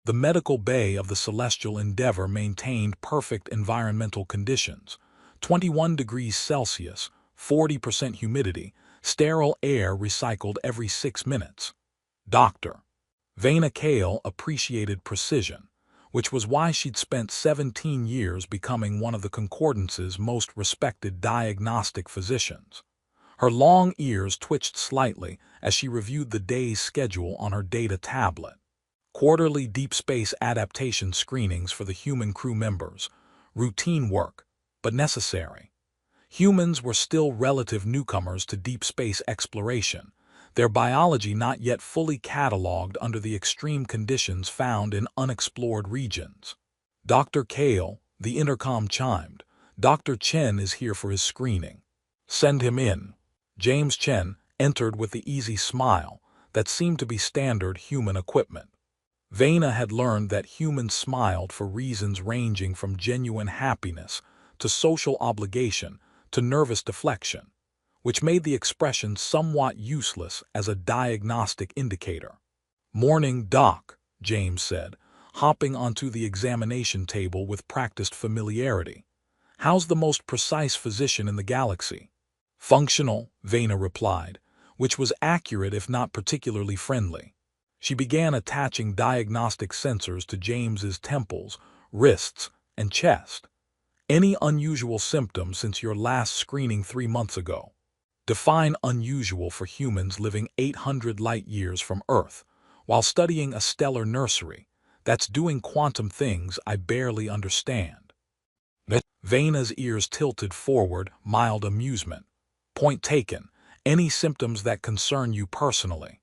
The medical bay of the Celestial Endeavor maintained perfect environmental conditions, 21 degrees Celsius, 40% humidity, sterile air recycled every 6 minutes. Dr. Vena Kale appreciated precision, which was why she'd spent 17 years becoming one of the Concordance's most respected diagnostic physicians. Her long ears twitched slightly as she reviewed the day's schedule on her data tablet. Quarterly deep space adaptation screenings for the human crew members. Routine work, but necessary. Humans were still relative newcomers to deep space exploration, their biology not yet fully cataloged under the extreme conditions found in unexplored regions. Dr. Kale, the intercom chimed. Dr. Chen is here for his screening. Send him in. James Chen entered with the easy smile that seemed to be standard human equipment. Vena had learned that humans smiled for reasons ranging from genuine happiness to social obligation to nervous deflection, which made the expression somewhat useless as a diagnostic indicator. "Morning, Doc," James said, hopping onto the examination table with practiced familiarity. "How's the most precise physician in the galaxy?" "Functional," Vena replied, which was accurate if not particularly friendly. She began attaching diagnostic sensors to James's temples, wrists, and chest. "Any unusual symptoms since your last screening 3 months ago?" Define unusual for humans living 800 light-years from Earth, while studying a stellar nursery that's doing quantum things I barely understand. Vena's ears tilted forward, mild amusement. "Point taken. Any symptoms that concern you personally?"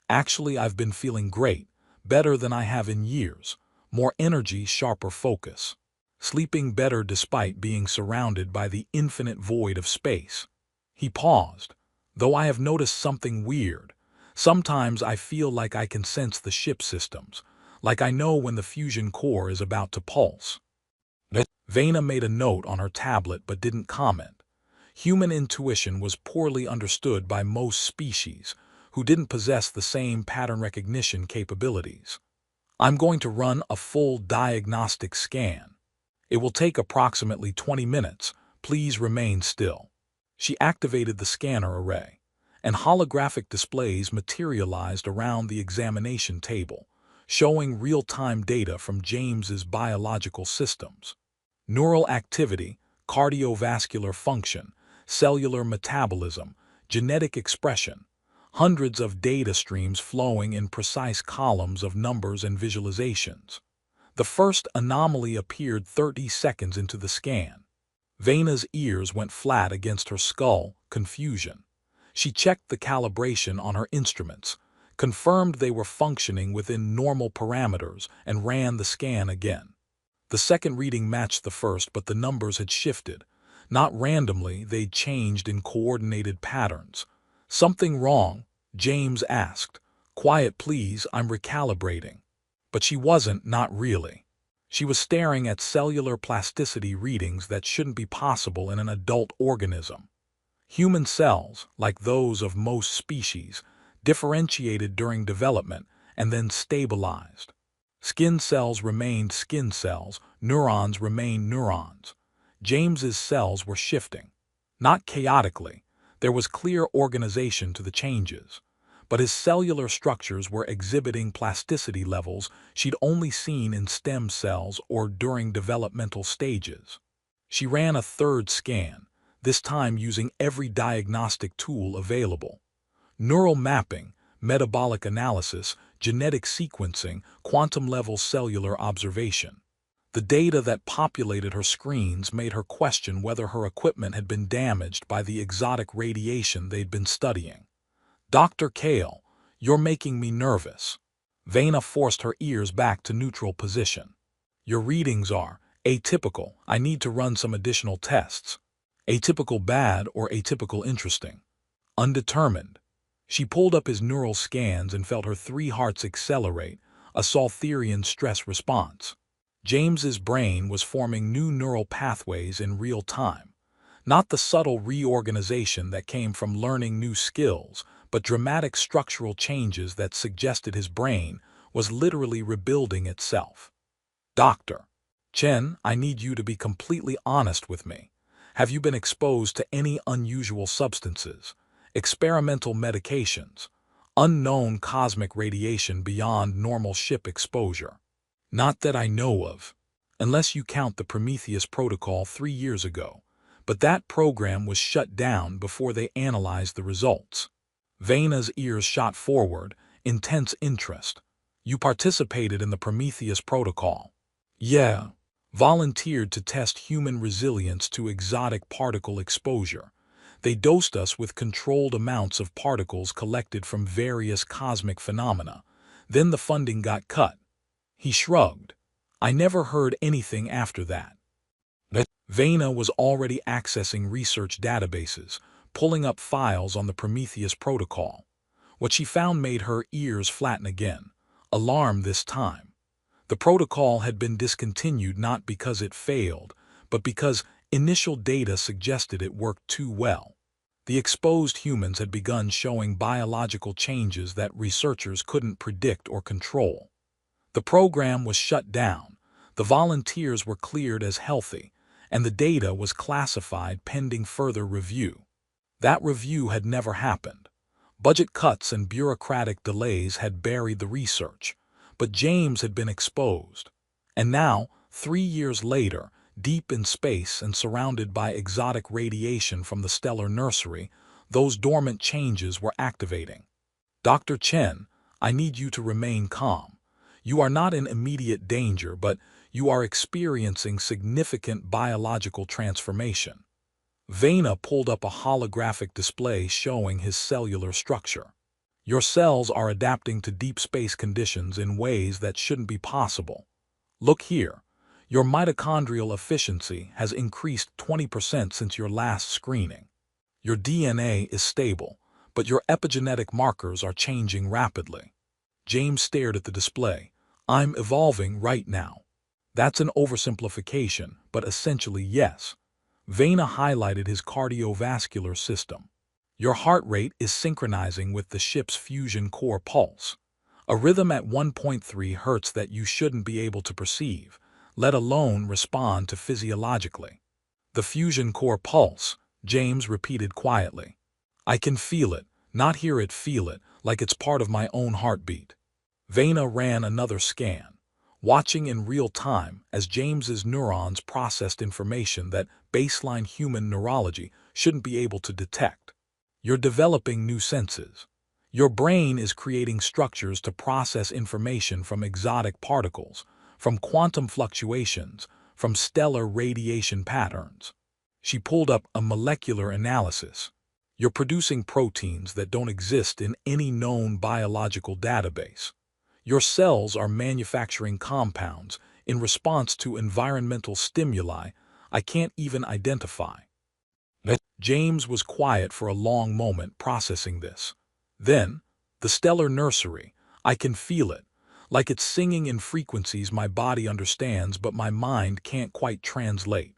"Actually, I've been feeling great, better than I have in years. More energy, sharper focus. Sleeping better despite being surrounded by the infinite void of space." He paused. "Though I have noticed something weird. Sometimes I feel like I can sense the ship systems, like I know when the fusion core is about to pulse." Vena made a note on her tablet but didn't comment. Human intuition was poorly understood by most species, who didn't possess the same pattern recognition capabilities. "I'm going to run a full diagnostic scan. It will take approximately 20 minutes. Please remain still." She activated the scanner array, and holographic displays materialized around the examination table, showing real-time data from James's biological systems. Neural activity, cardiovascular function, cellular metabolism, genetic expression, hundreds of data streams flowing in precise columns of numbers and visualizations. The first anomaly appeared 30 seconds into the scan. Vena's ears went flat against her skull, confusion. She checked the calibration on her instruments, confirmed they were functioning within normal parameters, and ran the scan again. The second reading matched the first, but the numbers had shifted. Not randomly, they'd changed in coordinated patterns. "Something wrong?" James asked. "Quiet, please, I'm recalibrating." But she wasn't, not really. She was staring at cellular plasticity readings that shouldn't be possible in an adult organism. Human cells, like those of most species, differentiated during development and then stabilized. Skin cells remained skin cells, neurons remained neurons. James's cells were shifting. Not chaotically. There was clear organization to the changes. But his cellular structures were exhibiting plasticity levels she'd only seen in stem cells or during developmental stages. She ran a third scan, this time using every diagnostic tool available. Neural mapping, metabolic analysis, genetic sequencing, quantum-level cellular observation. The data that populated her screens made her question whether her equipment had been damaged by the exotic radiation they'd been studying. "Dr. Kale, you're making me nervous." Vena forced her ears back to neutral position. "Your readings are atypical. I need to run some additional tests." "Atypical bad or atypical interesting?" "Undetermined." She pulled up his neural scans and felt her 3 hearts accelerate, a Saltherian stress response. James's brain was forming new neural pathways in real time. Not the subtle reorganization that came from learning new skills, but dramatic structural changes that suggested his brain was literally rebuilding itself. Dr. Chen, I need you to be completely honest with me. Have you been exposed to any unusual substances, experimental medications, unknown cosmic radiation beyond normal ship exposure? Not that I know of, unless you count the Prometheus protocol 3 years ago, but that program was shut down before they analyzed the results. Vena's ears shot forward, intense interest. You participated in the Prometheus protocol. Yeah. Volunteered to test human resilience to exotic particle exposure. They dosed us with controlled amounts of particles collected from various cosmic phenomena. Then the funding got cut. He shrugged. I never heard anything after that. Vena was already accessing research databases, pulling up files on the Prometheus protocol. What she found made her ears flatten again, alarm this time. The protocol had been discontinued not because it failed, but because initial data suggested it worked too well. The exposed humans had begun showing biological changes that researchers couldn't predict or control. The program was shut down, the volunteers were cleared as healthy, and the data was classified pending further review. That review had never happened. Budget cuts and bureaucratic delays had buried the research, but James had been exposed. And now, 3 years later, deep in space and surrounded by exotic radiation from the stellar nursery, those dormant changes were activating. Dr. Chen, I need you to remain calm. You are not in immediate danger, but you are experiencing significant biological transformation. Vena pulled up a holographic display showing his cellular structure. Your cells are adapting to deep space conditions in ways that shouldn't be possible. Look here. Your mitochondrial efficiency has increased 20% since your last screening. Your DNA is stable, but your epigenetic markers are changing rapidly. James stared at the display. I'm evolving right now. That's an oversimplification, but essentially yes. Vena highlighted his cardiovascular system. Your heart rate is synchronizing with the ship's fusion core pulse, a rhythm at 1.3 Hz that you shouldn't be able to perceive, let alone respond to physiologically. The fusion core pulse, James repeated quietly. I can feel it, not hear it, feel it, like it's part of my own heartbeat. Vena ran another scan, watching in real time as James's neurons processed information that baseline human neurology shouldn't be able to detect. You're developing new senses. Your brain is creating structures to process information from exotic particles, from quantum fluctuations, from stellar radiation patterns. She pulled up a molecular analysis. You're producing proteins that don't exist in any known biological database. Your cells are manufacturing compounds in response to environmental stimuli I can't even identify. James was quiet for a long moment processing this. Then, the stellar nursery, I can feel it, like it's singing in frequencies my body understands but my mind can't quite translate.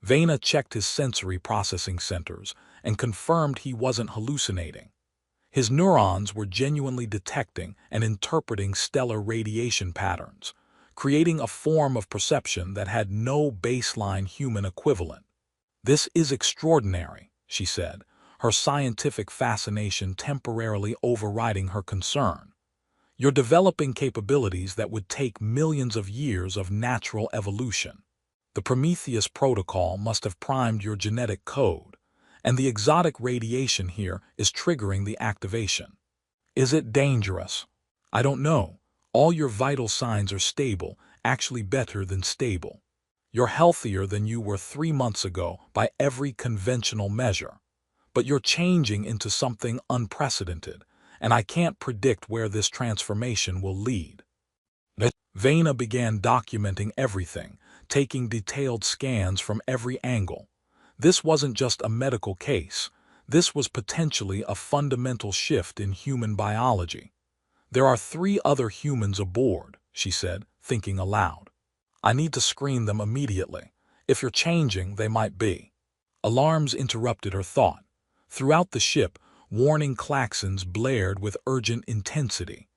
Vena checked his sensory processing centers and confirmed he wasn't hallucinating. His neurons were genuinely detecting and interpreting stellar radiation patterns, creating a form of perception that had no baseline human equivalent. This is extraordinary, she said, her scientific fascination temporarily overriding her concern. You're developing capabilities that would take millions of years of natural evolution. The Prometheus protocol must have primed your genetic code, and the exotic radiation here is triggering the activation. Is it dangerous? I don't know. All your vital signs are stable, actually better than stable. You're healthier than you were 3 months ago by every conventional measure. But you're changing into something unprecedented, and I can't predict where this transformation will lead. Vena began documenting everything, taking detailed scans from every angle. This wasn't just a medical case. This was potentially a fundamental shift in human biology. There are 3 other humans aboard, she said, thinking aloud. I need to screen them immediately. If you're changing, they might be. Alarms interrupted her thought. Throughout the ship, warning klaxons blared with urgent intensity.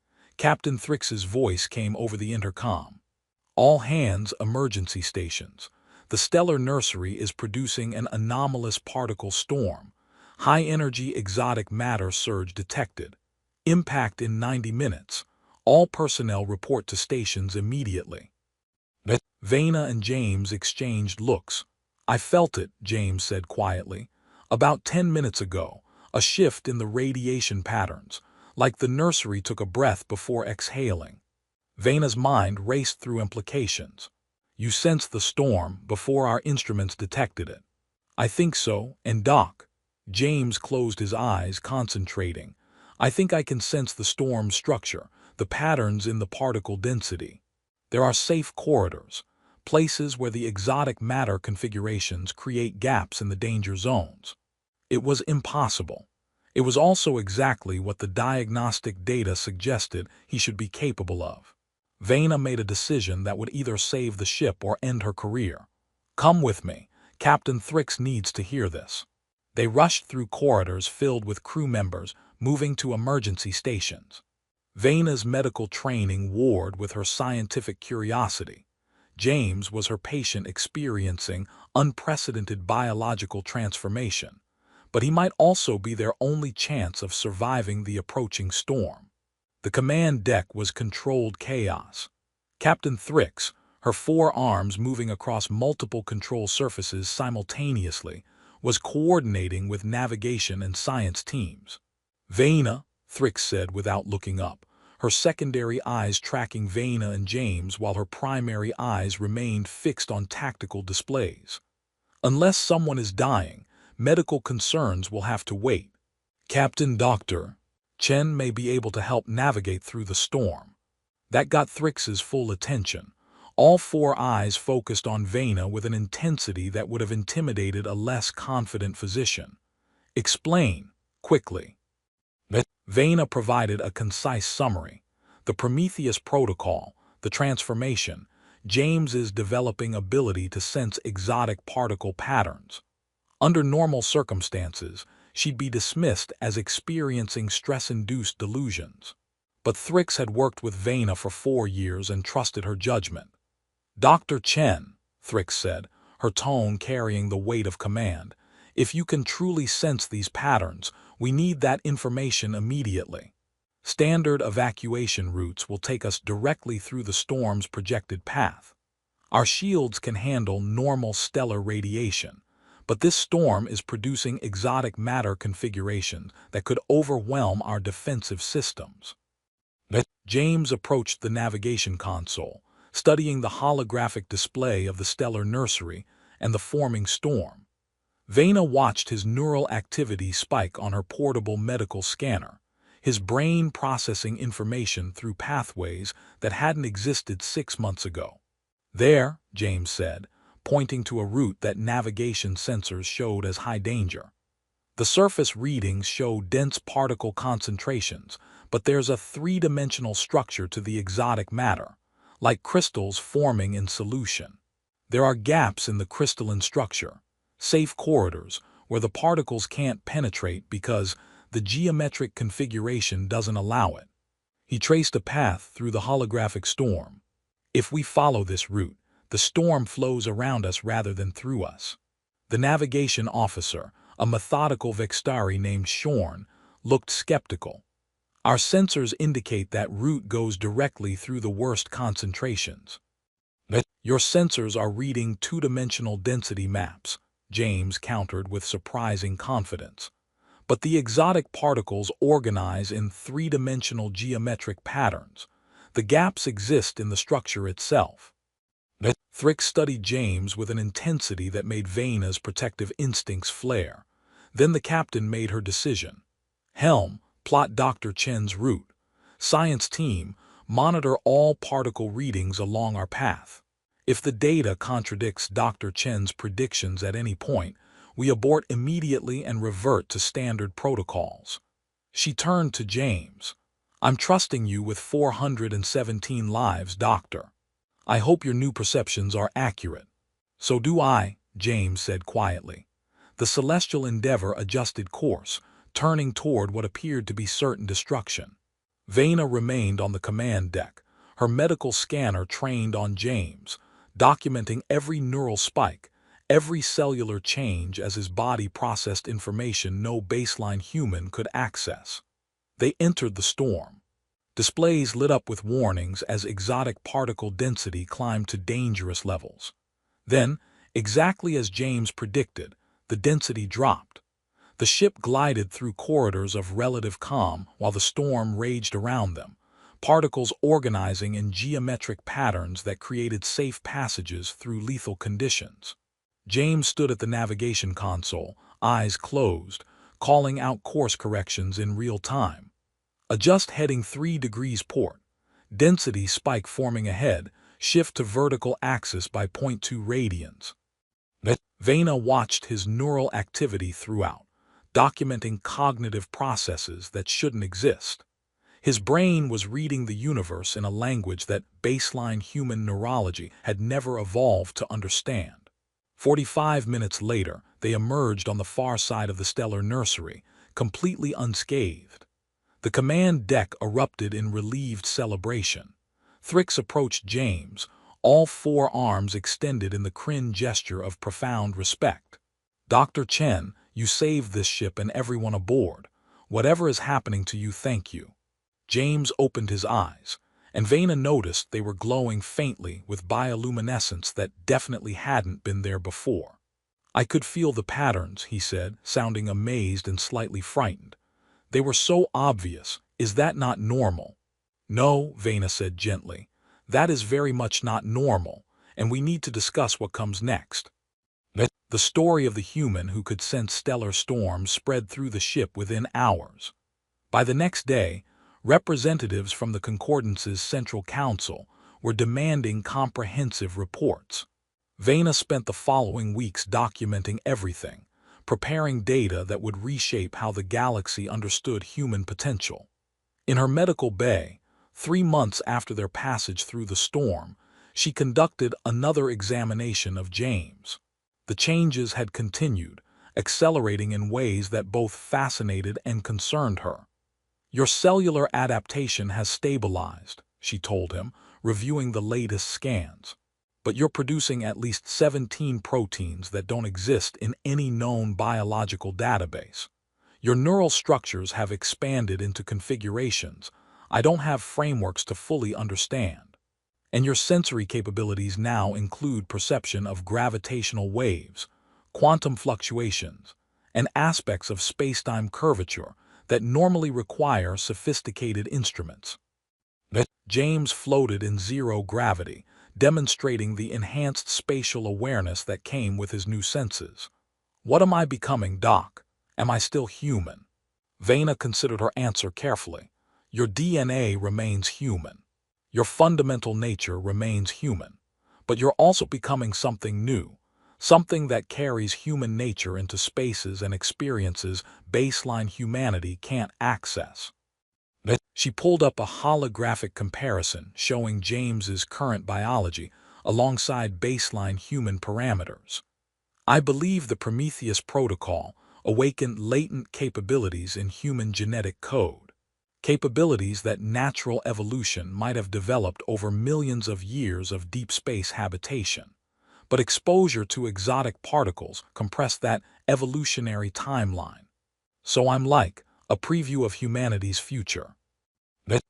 Captain Thrix's voice came over the intercom. All hands, emergency stations. The stellar nursery is producing an anomalous particle storm. High-energy exotic matter surge detected. Impact in 90 minutes. All personnel report to stations immediately. Vena and James exchanged looks. I felt it, James said quietly. About 10 minutes ago, a shift in the radiation patterns, like the nursery took a breath before exhaling. Vena's mind raced through implications. You sensed the storm before our instruments detected it. I think so, and Doc. James closed his eyes, concentrating. I think I can sense the storm's structure, the patterns in the particle density. There are safe corridors, places where the exotic matter configurations create gaps in the danger zones. It was impossible. It was also exactly what the diagnostic data suggested he should be capable of. Vena made a decision that would either save the ship or end her career. Come with me. Captain Thrix needs to hear this. They rushed through corridors filled with crew members moving to emergency stations. Vena's medical training warred with her scientific curiosity. James was her patient experiencing unprecedented biological transformation, but he might also be their only chance of surviving the approaching storm. The command deck was controlled chaos. Captain Thrix, her 4 arms moving across multiple control surfaces simultaneously, was coordinating with navigation and science teams. Vena, Thrix said without looking up, her secondary eyes tracking Vena and James while her primary eyes remained fixed on tactical displays. Unless someone is dying, medical concerns will have to wait. Captain Dr. Chen may be able to help navigate through the storm. That got Thrix's full attention. All 4 eyes focused on Vena with an intensity that would have intimidated a less confident physician. Explain, quickly. Vena provided a concise summary. The Prometheus protocol, the transformation, James's developing ability to sense exotic particle patterns. Under normal circumstances, she'd be dismissed as experiencing stress-induced delusions. But Thrix had worked with Vena for 4 years and trusted her judgment. Dr. Chen, Thrix said, her tone carrying the weight of command, if you can truly sense these patterns, we need that information immediately. Standard evacuation routes will take us directly through the storm's projected path. Our shields can handle normal stellar radiation, but this storm is producing exotic matter configurations that could overwhelm our defensive systems. James approached the navigation console, studying the holographic display of the stellar nursery and the forming storm. Vena watched his neural activity spike on her portable medical scanner, his brain processing information through pathways that hadn't existed 6 months ago. There, James said, pointing to a route that navigation sensors showed as high danger. The surface readings show dense particle concentrations, but there's a 3-dimensional structure to the exotic matter, like crystals forming in solution. There are gaps in the crystalline structure, safe corridors where the particles can't penetrate because the geometric configuration doesn't allow it. He traced a path through the holographic storm. If we follow this route, the storm flows around us rather than through us. The navigation officer, a methodical Vextari named Shorn, looked skeptical. Our sensors indicate that route goes directly through the worst concentrations. Your sensors are reading 2-dimensional density maps, James countered with surprising confidence. But the exotic particles organize in 3-dimensional geometric patterns. The gaps exist in the structure itself. Thrix studied James with an intensity that made Vena's protective instincts flare. Then the captain made her decision. Helm, plot Dr. Chen's route. Science team, monitor all particle readings along our path. If the data contradicts Dr. Chen's predictions at any point, we abort immediately and revert to standard protocols. She turned to James. I'm trusting you with 417 lives, Doctor. I hope your new perceptions are accurate. So do I, James said quietly. The celestial endeavor adjusted course, turning toward what appeared to be certain destruction. Vena remained on the command deck, her medical scanner trained on James, documenting every neural spike, every cellular change as his body processed information no baseline human could access. They entered the storm. Displays lit up with warnings as exotic particle density climbed to dangerous levels. Then, exactly as James predicted, the density dropped. The ship glided through corridors of relative calm while the storm raged around them, particles organizing in geometric patterns that created safe passages through lethal conditions. James stood at the navigation console, eyes closed, calling out course corrections in real time. Adjust heading 3 degrees port. Density spike forming ahead, shift to vertical axis by 0.2 radians. Vena watched his neural activity throughout, documenting cognitive processes that shouldn't exist. His brain was reading the universe in a language that baseline human neurology had never evolved to understand. 45 minutes later, they emerged on the far side of the stellar nursery, completely unscathed. The command deck erupted in relieved celebration. Thrix approached James, all 4 arms extended in the Kryn gesture of profound respect. "Dr. Chen, you saved this ship and everyone aboard. Whatever is happening to you, thank you." James opened his eyes, and Vena noticed they were glowing faintly with bioluminescence that definitely hadn't been there before. "I could feel the patterns," he said, sounding amazed and slightly frightened. "They were so obvious. Is that not normal?" "No," Vena said gently. "That is very much not normal, and we need to discuss what comes next." The story of the human who could sense stellar storms spread through the ship within hours. By the next day, representatives from the Concordance's Central Council were demanding comprehensive reports. Vena spent the following weeks documenting everything, preparing data that would reshape how the galaxy understood human potential. In her medical bay, 3 months after their passage through the storm, she conducted another examination of James. The changes had continued, accelerating in ways that both fascinated and concerned her. "Your cellular adaptation has stabilized," she told him, reviewing the latest scans. "But you're producing at least 17 proteins that don't exist in any known biological database. Your neural structures have expanded into configurations I don't have frameworks to fully understand. And your sensory capabilities now include perception of gravitational waves, quantum fluctuations, and aspects of space-time curvature that normally require sophisticated instruments." James floated in zero gravity, demonstrating the enhanced spatial awareness that came with his new senses. "What am I becoming, Doc? Am I still human?" Vena considered her answer carefully. "Your DNA remains human. Your fundamental nature remains human. But you're also becoming something new, something that carries human nature into spaces and experiences baseline humanity can't access." She pulled up a holographic comparison showing James's current biology alongside baseline human parameters. "I believe the Prometheus Protocol awakened latent capabilities in human genetic code, capabilities that natural evolution might have developed over millions of years of deep space habitation. But exposure to exotic particles compressed that evolutionary timeline. So I'm like a preview of humanity's future."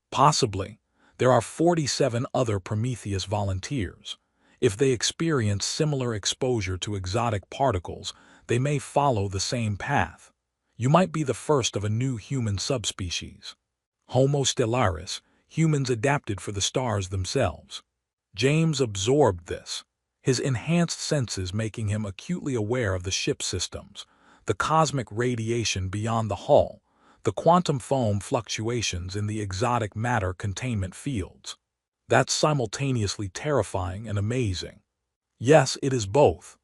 Possibly, there are 47 other Prometheus volunteers. If they experience similar exposure to exotic particles, they may follow the same path. You might be the first of a new human subspecies. Homo stellaris, humans adapted for the stars themselves. James absorbed this, his enhanced senses making him acutely aware of the ship systems, the cosmic radiation beyond the hull, the quantum foam fluctuations in the exotic matter containment fields. That's simultaneously terrifying and amazing. Yes, it is both.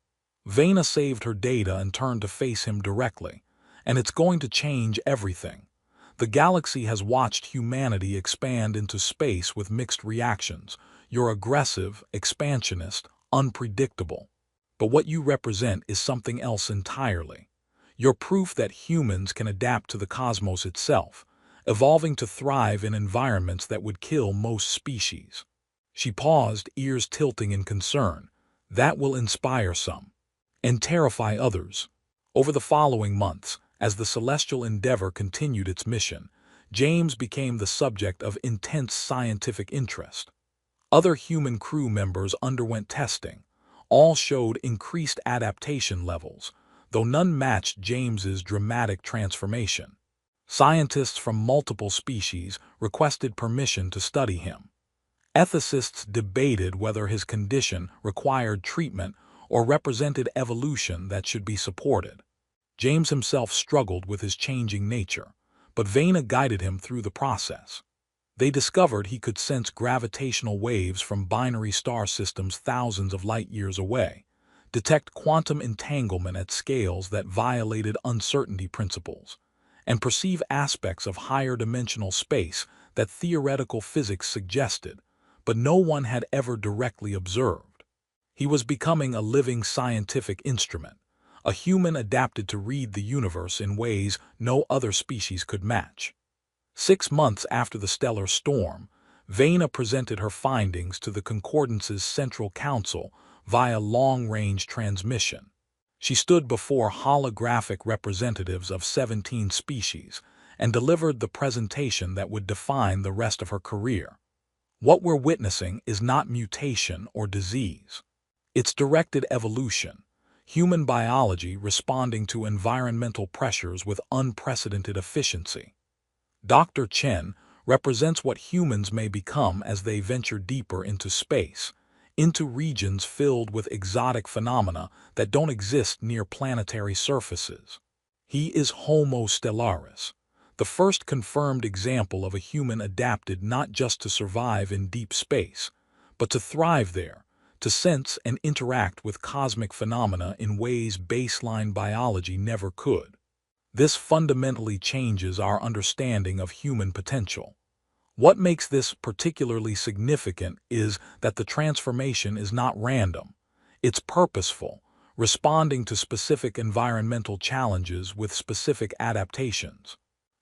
Vena saved her data and turned to face him directly, and it's going to change everything. The galaxy has watched humanity expand into space with mixed reactions. You're aggressive, expansionist, unpredictable. But what you represent is something else entirely. You're proof that humans can adapt to the cosmos itself, evolving to thrive in environments that would kill most species. She paused, ears tilting in concern. That will inspire some and terrify others. Over the following months, as the celestial endeavor continued its mission, James became the subject of intense scientific interest. Other human crew members underwent testing. All showed increased adaptation levels, though none matched James's dramatic transformation. Scientists from multiple species requested permission to study him. Ethicists debated whether his condition required treatment or represented evolution that should be supported. James himself struggled with his changing nature, but Vena guided him through the process. They discovered he could sense gravitational waves from binary star systems thousands of light-years away, detect quantum entanglement at scales that violated uncertainty principles, and perceive aspects of higher-dimensional space that theoretical physics suggested, but no one had ever directly observed. He was becoming a living scientific instrument, a human adapted to read the universe in ways no other species could match. 6 months after the stellar storm, Vena presented her findings to the Concordance's Central Council via long-range transmission. She stood before holographic representatives of 17 species and delivered the presentation that would define the rest of her career. What we're witnessing is not mutation or disease. It's directed evolution, human biology responding to environmental pressures with unprecedented efficiency. Dr. Chen represents what humans may become as they venture deeper into space, into regions filled with exotic phenomena that don't exist near planetary surfaces. He is Homo stellaris, the first confirmed example of a human adapted not just to survive in deep space, but to thrive there, to sense and interact with cosmic phenomena in ways baseline biology never could. This fundamentally changes our understanding of human potential. What makes this particularly significant is that the transformation is not random. It's purposeful, responding to specific environmental challenges with specific adaptations.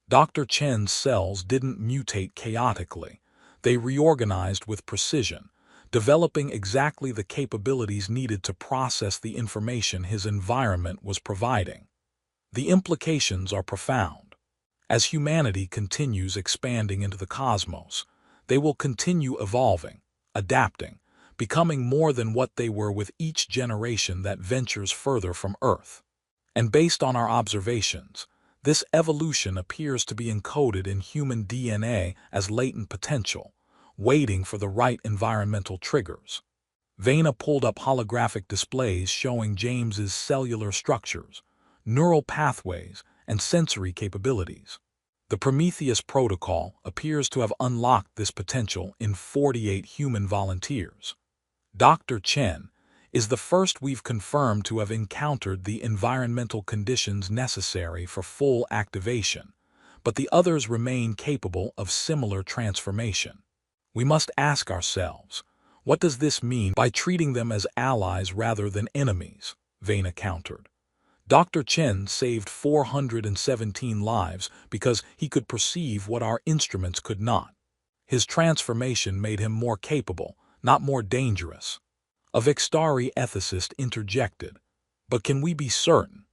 Dr. Chen's cells didn't mutate chaotically. They reorganized with precision, developing exactly the capabilities needed to process the information his environment was providing. The implications are profound. As humanity continues expanding into the cosmos, they will continue evolving, adapting, becoming more than what they were with each generation that ventures further from Earth. And based on our observations, this evolution appears to be encoded in human DNA as latent potential, waiting for the right environmental triggers. Vena pulled up holographic displays showing James's cellular structures, neural pathways, and sensory capabilities. The Prometheus Protocol appears to have unlocked this potential in 48 human volunteers. Dr. Chen is the first we've confirmed to have encountered the environmental conditions necessary for full activation, but the others remain capable of similar transformation. We must ask ourselves, what does this mean by treating them as allies rather than enemies? Vena countered. Dr. Chen saved 417 lives because he could perceive what our instruments could not. His transformation made him more capable, not more dangerous. A Vixtari ethicist interjected, but can we be certain?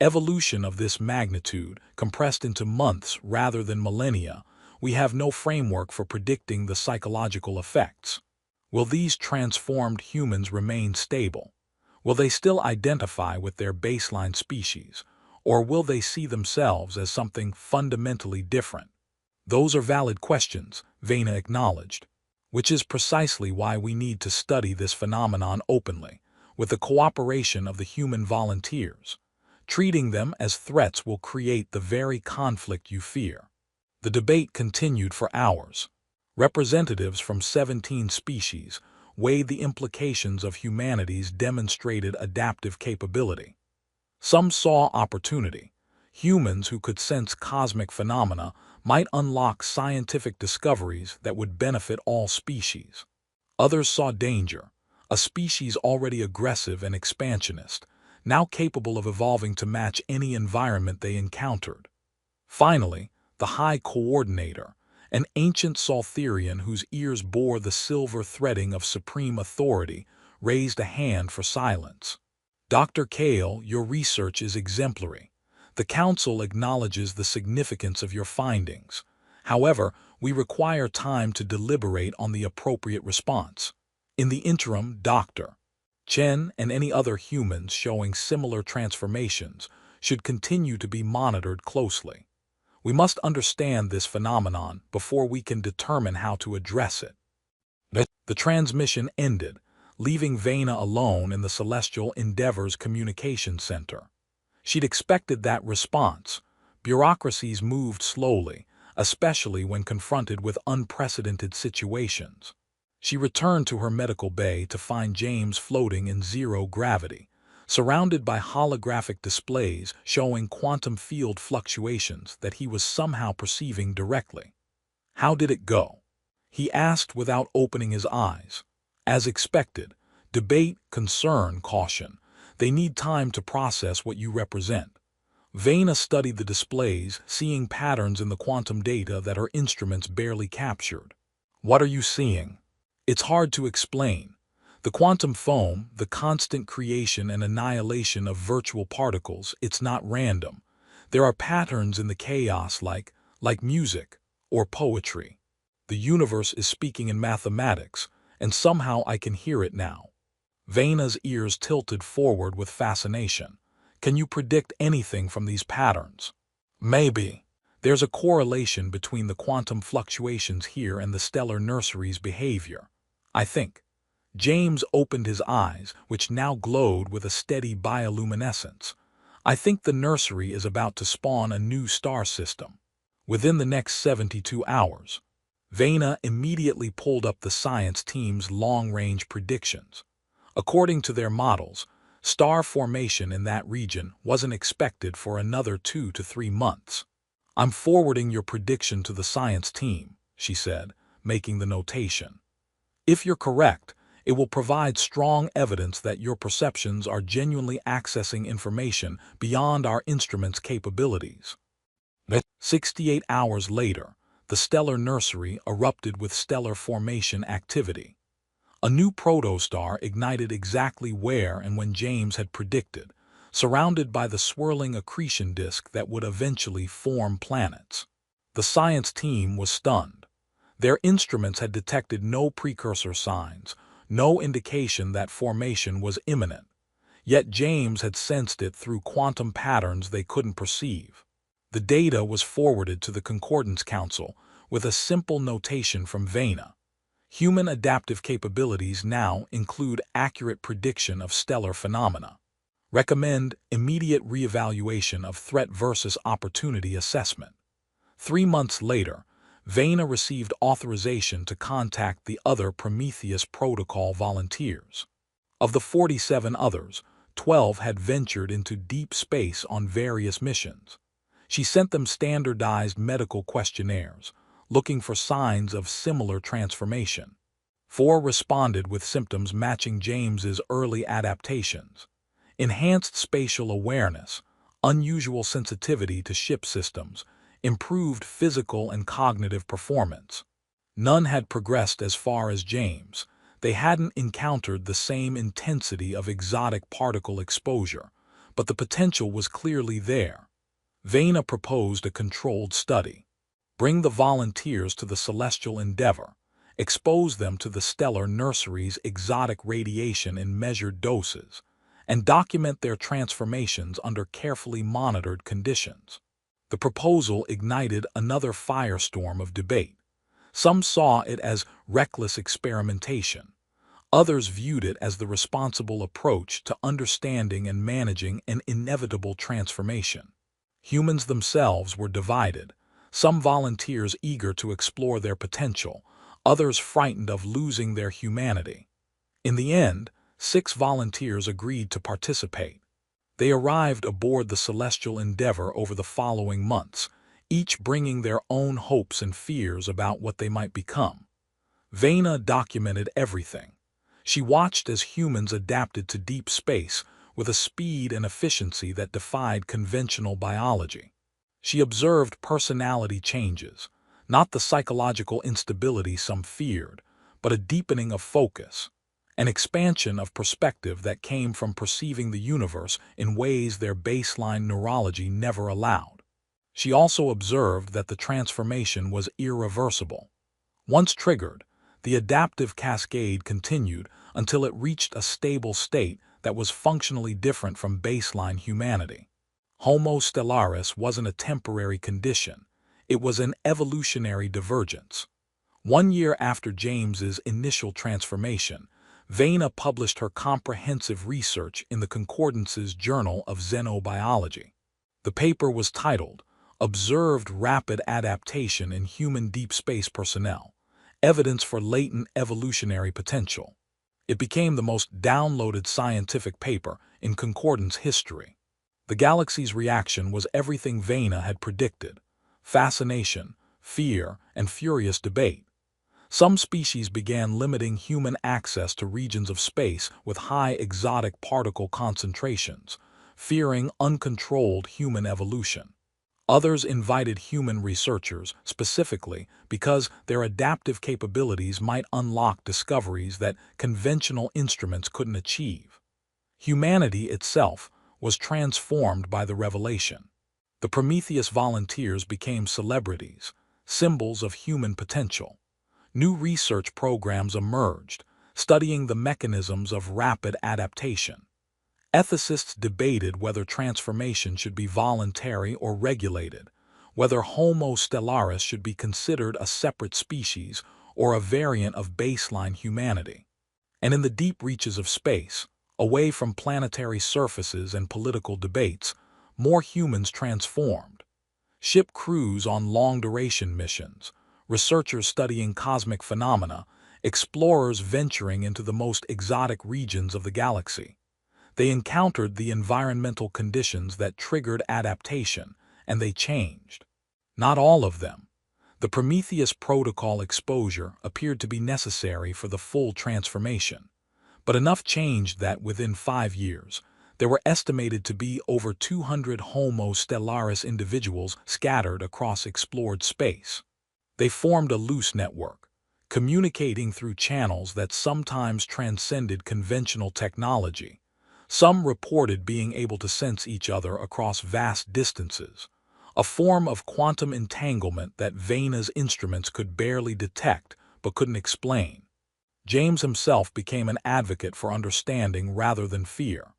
Evolution of this magnitude, compressed into months rather than millennia, we have no framework for predicting the psychological effects. Will these transformed humans remain stable? Will they still identify with their baseline species, or will they see themselves as something fundamentally different? Those are valid questions, Vena acknowledged, which is precisely why we need to study this phenomenon openly, with the cooperation of the human volunteers. Treating them as threats will create the very conflict you fear. The debate continued for hours. Representatives from 17 species weighed the implications of humanity's demonstrated adaptive capability. Some saw opportunity. Humans who could sense cosmic phenomena might unlock scientific discoveries that would benefit all species. Others saw danger, a species already aggressive and expansionist, now capable of evolving to match any environment they encountered. Finally, the High Coordinator, an ancient Soltherian whose ears bore the silver threading of supreme authority, raised a hand for silence. Dr. Kale, your research is exemplary. The Council acknowledges the significance of your findings. However, we require time to deliberate on the appropriate response. In the interim, Dr. Chen and any other humans showing similar transformations should continue to be monitored closely. We must understand this phenomenon before we can determine how to address it. The transmission ended, leaving Vena alone in the Celestial Endeavor's communication center. She'd expected that response. Bureaucracies moved slowly, especially when confronted with unprecedented situations. She returned to her medical bay to find James floating in zero gravity, surrounded by holographic displays showing quantum field fluctuations that he was somehow perceiving directly. How did it go? He asked without opening his eyes. As expected, debate, concern, caution. They need time to process what you represent. Vena studied the displays, seeing patterns in the quantum data that her instruments barely captured. What are you seeing? It's hard to explain. The quantum foam, the constant creation and annihilation of virtual particles, it's not random. There are patterns in the chaos like music or poetry. The universe is speaking in mathematics, and somehow I can hear it now. Vena's ears tilted forward with fascination. Can you predict anything from these patterns? Maybe. There's a correlation between the quantum fluctuations here and the stellar nursery's behavior. I think. James opened his eyes, which now glowed with a steady bioluminescence. I think the nursery is about to spawn a new star system. Within the next 72 hours. Vena immediately pulled up the science team's long-range predictions. According to their models, star formation in that region wasn't expected for another 2 to 3 months. I'm forwarding your prediction to the science team, she said, making the notation. If you're correct, it will provide strong evidence that your perceptions are genuinely accessing information beyond our instrument's capabilities. 68 hours later, the stellar nursery erupted with stellar formation activity. A new protostar ignited exactly where and when James had predicted, surrounded by the swirling accretion disk that would eventually form planets. The science team was stunned. Their instruments had detected no precursor signs, no indication that formation was imminent. Yet James had sensed it through quantum patterns they couldn't perceive. The data was forwarded to the Concordance Council with a simple notation from Vena. Human adaptive capabilities now include accurate prediction of stellar phenomena. Recommend immediate reevaluation of threat versus opportunity assessment. 3 months later, Vena received authorization to contact the other Prometheus Protocol volunteers. Of the 47 others, 12 had ventured into deep space on various missions. She sent them standardized medical questionnaires, looking for signs of similar transformation. 4 responded with symptoms matching James's early adaptations: enhanced spatial awareness, unusual sensitivity to ship systems, improved physical and cognitive performance. None had progressed as far as James. They hadn't encountered the same intensity of exotic particle exposure, but the potential was clearly there. Vena proposed a controlled study. Bring the volunteers to the Celestial Endeavor, expose them to the stellar nursery's exotic radiation in measured doses, and document their transformations under carefully monitored conditions. The proposal ignited another firestorm of debate. Some saw it as reckless experimentation. Others viewed it as the responsible approach to understanding and managing an inevitable transformation. Humans themselves were divided, some volunteers eager to explore their potential, others frightened of losing their humanity. In the end, 6 volunteers agreed to participate. They arrived aboard the Celestial Endeavor over the following months, each bringing their own hopes and fears about what they might become. Vena documented everything. She watched as humans adapted to deep space with a speed and efficiency that defied conventional biology. She observed personality changes, not the psychological instability some feared, but a deepening of focus, an expansion of perspective that came from perceiving the universe in ways their baseline neurology never allowed. She also observed that the transformation was irreversible. Once triggered, the adaptive cascade continued until it reached a stable state that was functionally different from baseline humanity. Homo stellaris wasn't a temporary condition, it was an evolutionary divergence. 1 year after James's initial transformation, Vena published her comprehensive research in the Concordance's Journal of Xenobiology. The paper was titled, "Observed Rapid Adaptation in Human Deep Space Personnel: Evidence for Latent Evolutionary Potential." It became the most downloaded scientific paper in Concordance history. The galaxy's reaction was everything Vena had predicted: fascination, fear, and furious debate. Some species began limiting human access to regions of space with high exotic particle concentrations, fearing uncontrolled human evolution. Others invited human researchers, specifically because their adaptive capabilities might unlock discoveries that conventional instruments couldn't achieve. Humanity itself was transformed by the revelation. The Prometheus volunteers became celebrities, symbols of human potential. New research programs emerged, studying the mechanisms of rapid adaptation. Ethicists debated whether transformation should be voluntary or regulated, whether Homo stellaris should be considered a separate species or a variant of baseline humanity. And in the deep reaches of space, away from planetary surfaces and political debates, more humans transformed. Ship crews on long-duration missions, researchers studying cosmic phenomena, explorers venturing into the most exotic regions of the galaxy. They encountered the environmental conditions that triggered adaptation, and they changed. Not all of them. The Prometheus protocol exposure appeared to be necessary for the full transformation, but enough changed that within 5 years, there were estimated to be over 200 Homo stellaris individuals scattered across explored space. They formed a loose network, communicating through channels that sometimes transcended conventional technology. Some reported being able to sense each other across vast distances, a form of quantum entanglement that Vena's instruments could barely detect but couldn't explain. James himself became an advocate for understanding rather than fear.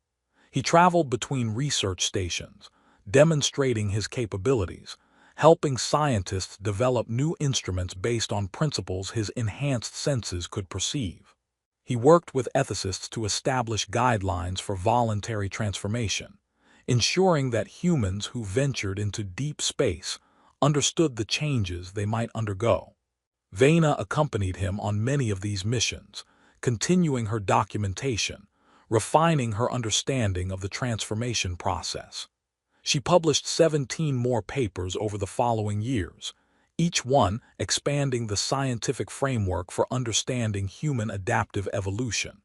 He traveled between research stations, demonstrating his capabilities, helping scientists develop new instruments based on principles his enhanced senses could perceive. He worked with ethicists to establish guidelines for voluntary transformation, ensuring that humans who ventured into deep space understood the changes they might undergo. Vena accompanied him on many of these missions, continuing her documentation, refining her understanding of the transformation process. She published 17 more papers over the following years, each one expanding the scientific framework for understanding human adaptive evolution.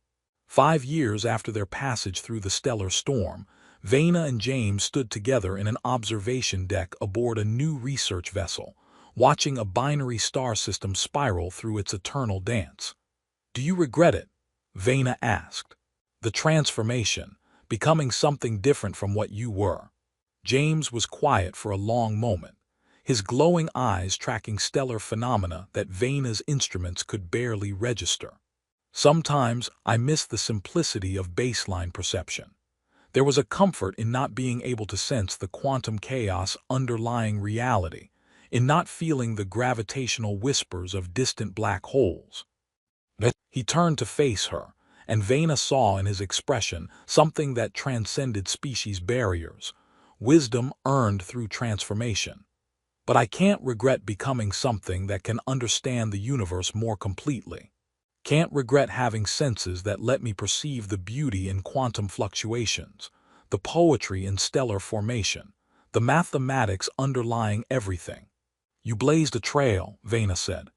5 years after their passage through the stellar storm, Vena and James stood together in an observation deck aboard a new research vessel, watching a binary star system spiral through its eternal dance. "Do you regret it?" Vena asked. "The transformation, becoming something different from what you were." James was quiet for a long moment, his glowing eyes tracking stellar phenomena that Vena's instruments could barely register. "Sometimes I miss the simplicity of baseline perception. There was a comfort in not being able to sense the quantum chaos underlying reality, in not feeling the gravitational whispers of distant black holes." He turned to face her, and Vena saw in his expression something that transcended species barriers, wisdom earned through transformation. "But I can't regret becoming something that can understand the universe more completely. Can't regret having senses that let me perceive the beauty in quantum fluctuations, the poetry in stellar formation, the mathematics underlying everything." "You blazed a trail," Vena said.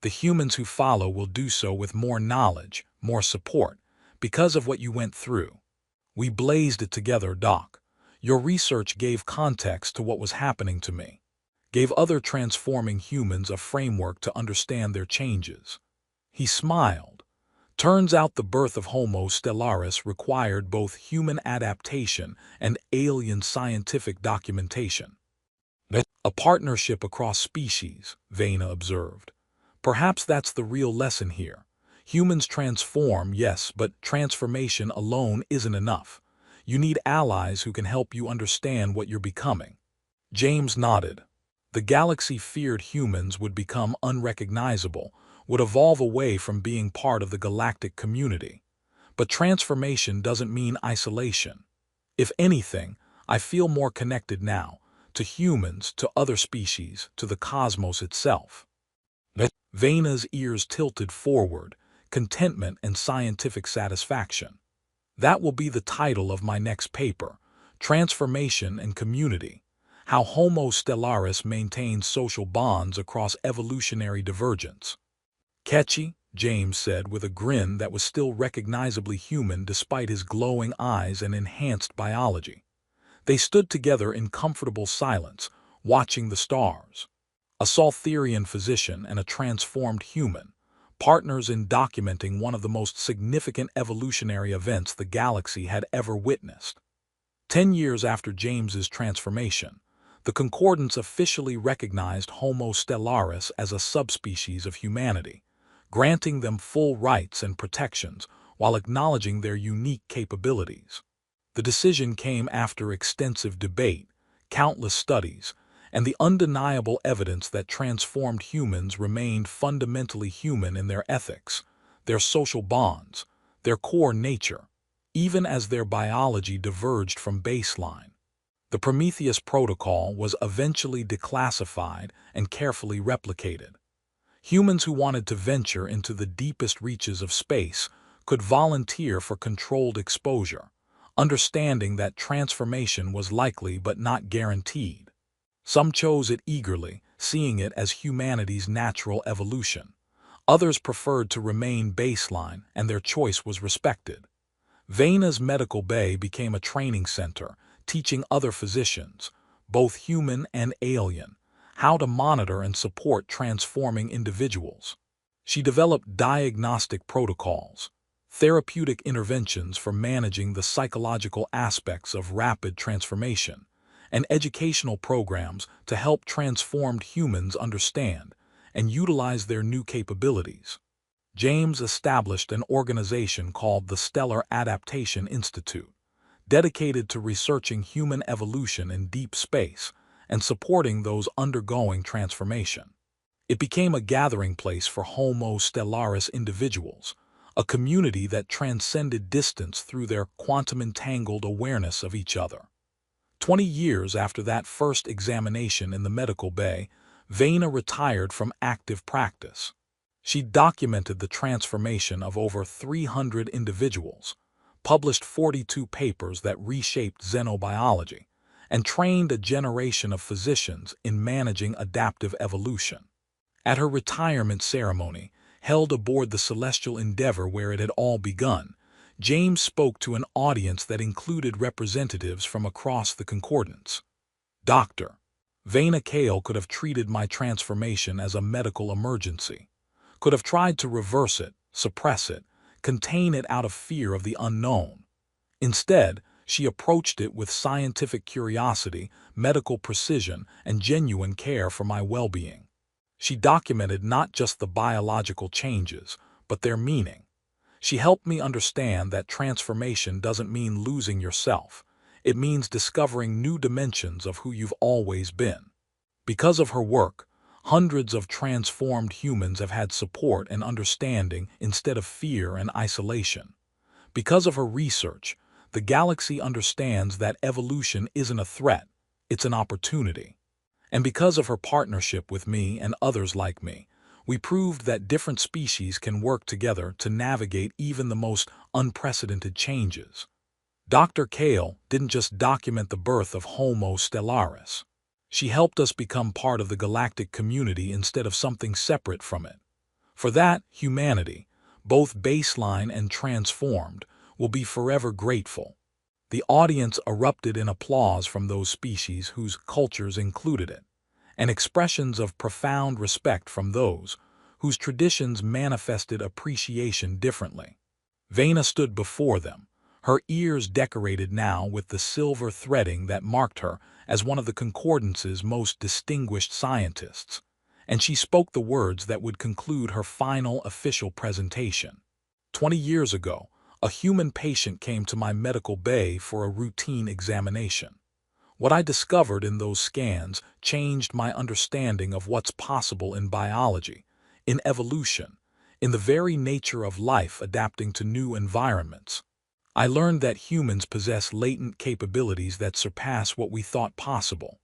"The humans who follow will do so with more knowledge, more support, because of what you went through. We blazed it together, Doc. Your research gave context to what was happening to me, gave other transforming humans a framework to understand their changes. He smiled. Turns out the birth of Homo stellaris required both human adaptation and alien scientific documentation. A partnership across species, Vena observed. Perhaps that's the real lesson here. Humans transform, yes, but transformation alone isn't enough. You need allies who can help you understand what you're becoming. James nodded. The galaxy feared humans would become unrecognizable, would evolve away from being part of the galactic community. But transformation doesn't mean isolation. If anything, I feel more connected now, to humans, to other species, to the cosmos itself. Vena's ears tilted forward, contentment and scientific satisfaction. That will be the title of my next paper, Transformation and Community, How Homo Stellaris Maintains Social Bonds Across Evolutionary Divergence. Catchy, James said with a grin that was still recognizably human despite his glowing eyes and enhanced biology. They stood together in comfortable silence, watching the stars. A Saltherian physician and a transformed human, partners in documenting one of the most significant evolutionary events the galaxy had ever witnessed. 10 years after James's transformation, the Concordance officially recognized Homo stellaris as a subspecies of humanity, granting them full rights and protections while acknowledging their unique capabilities. The decision came after extensive debate, countless studies, and the undeniable evidence that transformed humans remained fundamentally human in their ethics, their social bonds, their core nature, even as their biology diverged from baseline. The Prometheus Protocol was eventually declassified and carefully replicated. Humans who wanted to venture into the deepest reaches of space could volunteer for controlled exposure, understanding that transformation was likely but not guaranteed. Some chose it eagerly, seeing it as humanity's natural evolution. Others preferred to remain baseline, and their choice was respected. Vena's medical bay became a training center, teaching other physicians, both human and alien, how to monitor and support transforming individuals. She developed diagnostic protocols, therapeutic interventions for managing the psychological aspects of rapid transformation, and educational programs to help transformed humans understand and utilize their new capabilities. James established an organization called the Stellar Adaptation Institute, dedicated to researching human evolution in deep space and supporting those undergoing transformation. It became a gathering place for Homo stellaris individuals, a community that transcended distance through their quantum-entangled awareness of each other. 20 years after that first examination in the medical bay, Vena retired from active practice. She documented the transformation of over 300 individuals, published 42 papers that reshaped xenobiology, and trained a generation of physicians in managing adaptive evolution. At her retirement ceremony, held aboard the Celestial Endeavor where it had all begun, James spoke to an audience that included representatives from across the Concordance. Dr. Vena Kale could have treated my transformation as a medical emergency, could have tried to reverse it, suppress it, contain it out of fear of the unknown. Instead, she approached it with scientific curiosity, medical precision, and genuine care for my well-being. She documented not just the biological changes, but their meaning. She helped me understand that transformation doesn't mean losing yourself. It means discovering new dimensions of who you've always been. Because of her work, hundreds of transformed humans have had support and understanding instead of fear and isolation. Because of her research, the galaxy understands that evolution isn't a threat, it's an opportunity. And because of her partnership with me and others like me, we proved that different species can work together to navigate even the most unprecedented changes. Dr. Kale didn't just document the birth of Homo stellaris. She helped us become part of the galactic community instead of something separate from it. For that, humanity, both baseline and transformed, will be forever grateful. The audience erupted in applause from those species whose cultures included it, and expressions of profound respect from those whose traditions manifested appreciation differently. Vena stood before them, her ears decorated now with the silver threading that marked her as one of the Concordance's most distinguished scientists, and she spoke the words that would conclude her final official presentation. 20 years ago, a human patient came to my medical bay for a routine examination. What I discovered in those scans changed my understanding of what's possible in biology, in evolution, in the very nature of life adapting to new environments. I learned that humans possess latent capabilities that surpass what we thought possible.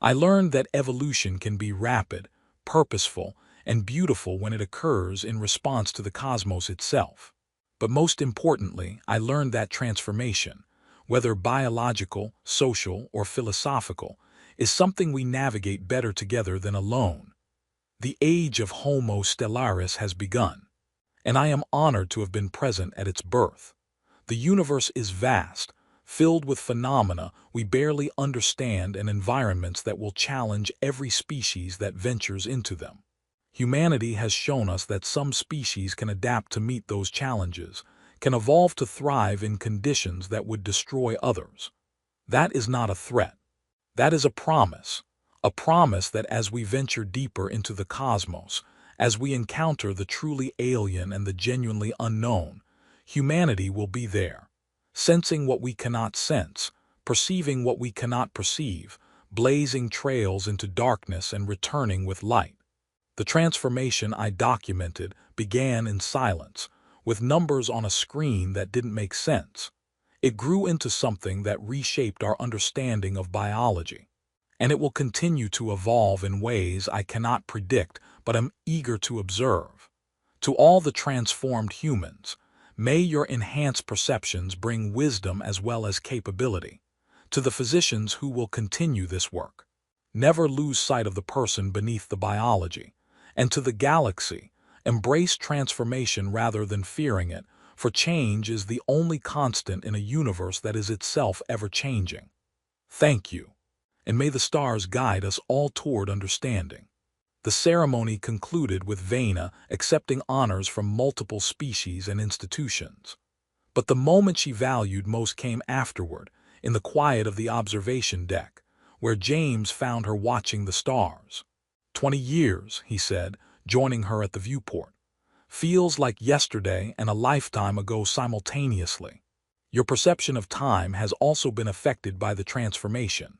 I learned that evolution can be rapid, purposeful, and beautiful when it occurs in response to the cosmos itself. But most importantly, I learned that transformation, whether biological, social, or philosophical, is something we navigate better together than alone. The age of Homo stellaris has begun, and I am honored to have been present at its birth. The universe is vast, filled with phenomena we barely understand and environments that will challenge every species that ventures into them. Humanity has shown us that some species can adapt to meet those challenges, can evolve to thrive in conditions that would destroy others. That is not a threat. That is a promise that as we venture deeper into the cosmos, as we encounter the truly alien and the genuinely unknown, humanity will be there, sensing what we cannot sense, perceiving what we cannot perceive, blazing trails into darkness and returning with light. The transformation I documented began in silence, with numbers on a screen that didn't make sense. It grew into something that reshaped our understanding of biology. And it will continue to evolve in ways I cannot predict but am eager to observe. To all the transformed humans, may your enhanced perceptions bring wisdom as well as capability. To the physicians who will continue this work, never lose sight of the person beneath the biology. And to the galaxy, embrace transformation rather than fearing it, for change is the only constant in a universe that is itself ever-changing. Thank you, and may the stars guide us all toward understanding. The ceremony concluded with Vena accepting honors from multiple species and institutions. But the moment she valued most came afterward, in the quiet of the observation deck, where James found her watching the stars. 20 years, he said, joining her at the viewport. Feels like yesterday and a lifetime ago simultaneously. Your perception of time has also been affected by the transformation,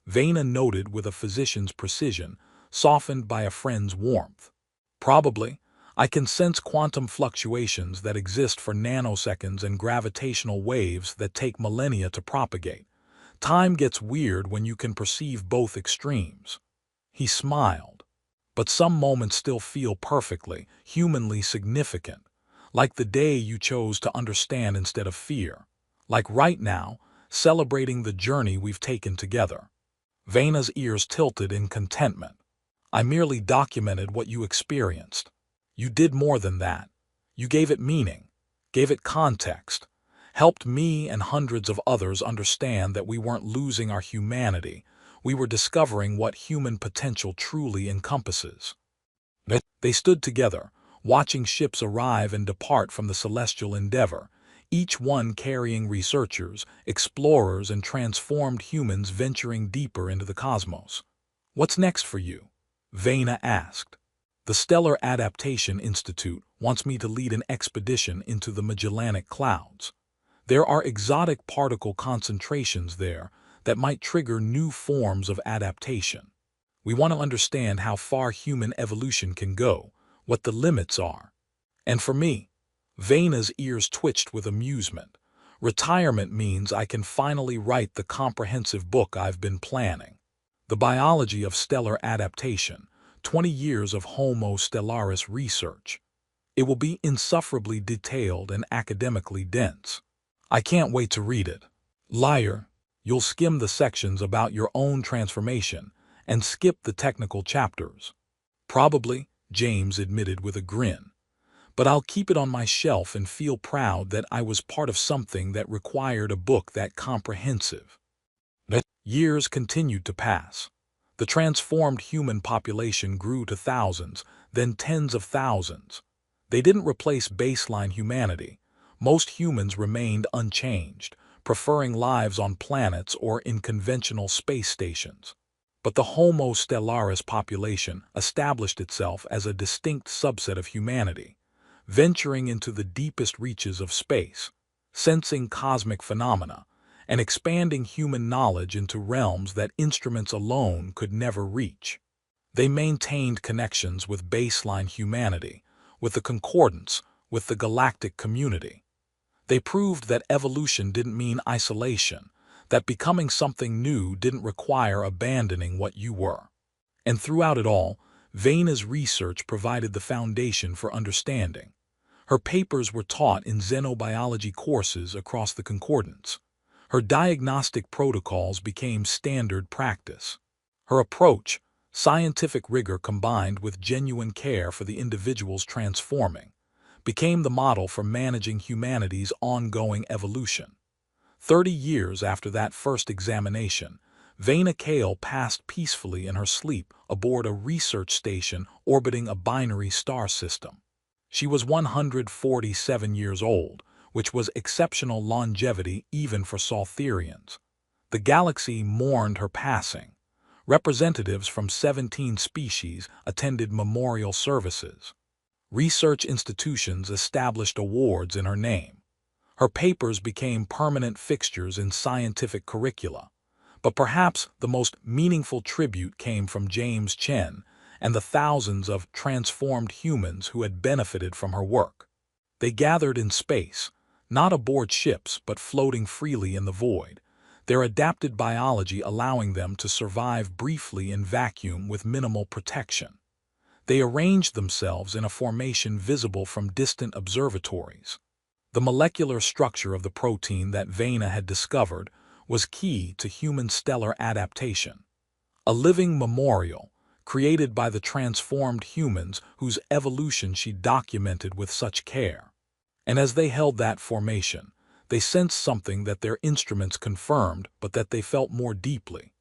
Vena noted with a physician's precision, softened by a friend's warmth. Probably, I can sense quantum fluctuations that exist for nanoseconds and gravitational waves that take millennia to propagate. Time gets weird when you can perceive both extremes. He smiled. But some moments still feel perfectly, humanly significant, like the day you chose to understand instead of fear, like right now, celebrating the journey we've taken together. Vena's ears tilted in contentment. I merely documented what you experienced. You did more than that. You gave it meaning, gave it context, helped me and hundreds of others understand that we weren't losing our humanity. We were discovering what human potential truly encompasses. They stood together, watching ships arrive and depart from the celestial endeavor, each one carrying researchers, explorers, and transformed humans venturing deeper into the cosmos. What's next for you? Vena asked. The Stellar Adaptation Institute wants me to lead an expedition into the Magellanic Clouds. There are exotic particle concentrations there that might trigger new forms of adaptation. We want to understand how far human evolution can go, what the limits are. And for me, Vena's ears twitched with amusement. Retirement means I can finally write the comprehensive book I've been planning. The Biology of Stellar Adaptation, 20 years of Homo stellaris research. It will be insufferably detailed and academically dense. I can't wait to read it. Liar. You'll skim the sections about your own transformation and skip the technical chapters. Probably, James admitted with a grin. but I'll keep it on my shelf and feel proud that I was part of something that required a book that comprehensive. Years continued to pass. The transformed human population grew to thousands, then tens of thousands. They didn't replace baseline humanity. Most humans remained unchanged, preferring lives on planets or in conventional space stations. But the Homo stellaris population established itself as a distinct subset of humanity, venturing into the deepest reaches of space, sensing cosmic phenomena, and expanding human knowledge into realms that instruments alone could never reach. They maintained connections with baseline humanity, with the concordance, with the galactic community. They proved that evolution didn't mean isolation, that becoming something new didn't require abandoning what you were. And throughout it all, Vena's research provided the foundation for understanding. Her papers were taught in xenobiology courses across the concordance. Her diagnostic protocols became standard practice. Her approach, scientific rigor combined with genuine care for the individuals transforming, became the model for managing humanity's ongoing evolution. 30 years after that first examination, Vena Kale passed peacefully in her sleep aboard a research station orbiting a binary star system. She was 147 years old, which was exceptional longevity even for Soltherians. The galaxy mourned her passing. Representatives from 17 species attended memorial services. Research institutions established awards in her name. Her papers became permanent fixtures in scientific curricula. But perhaps the most meaningful tribute came from James Chen and the thousands of transformed humans who had benefited from her work. They gathered in space, not aboard ships but floating freely in the void, their adapted biology allowing them to survive briefly in vacuum with minimal protection. They arranged themselves in a formation visible from distant observatories. The molecular structure of the protein that Vena had discovered was key to human stellar adaptation. A living memorial, created by the transformed humans whose evolution she documented with such care. And as they held that formation, they sensed something that their instruments confirmed but that they felt more deeply.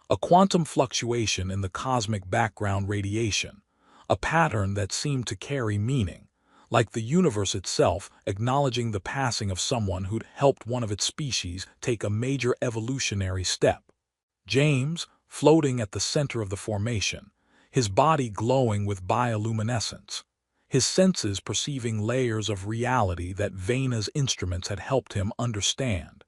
A quantum fluctuation in the cosmic background radiation, a pattern that seemed to carry meaning, like the universe itself acknowledging the passing of someone who'd helped one of its species take a major evolutionary step. James, floating at the center of the formation, his body glowing with bioluminescence, his senses perceiving layers of reality that Vena's instruments had helped him understand.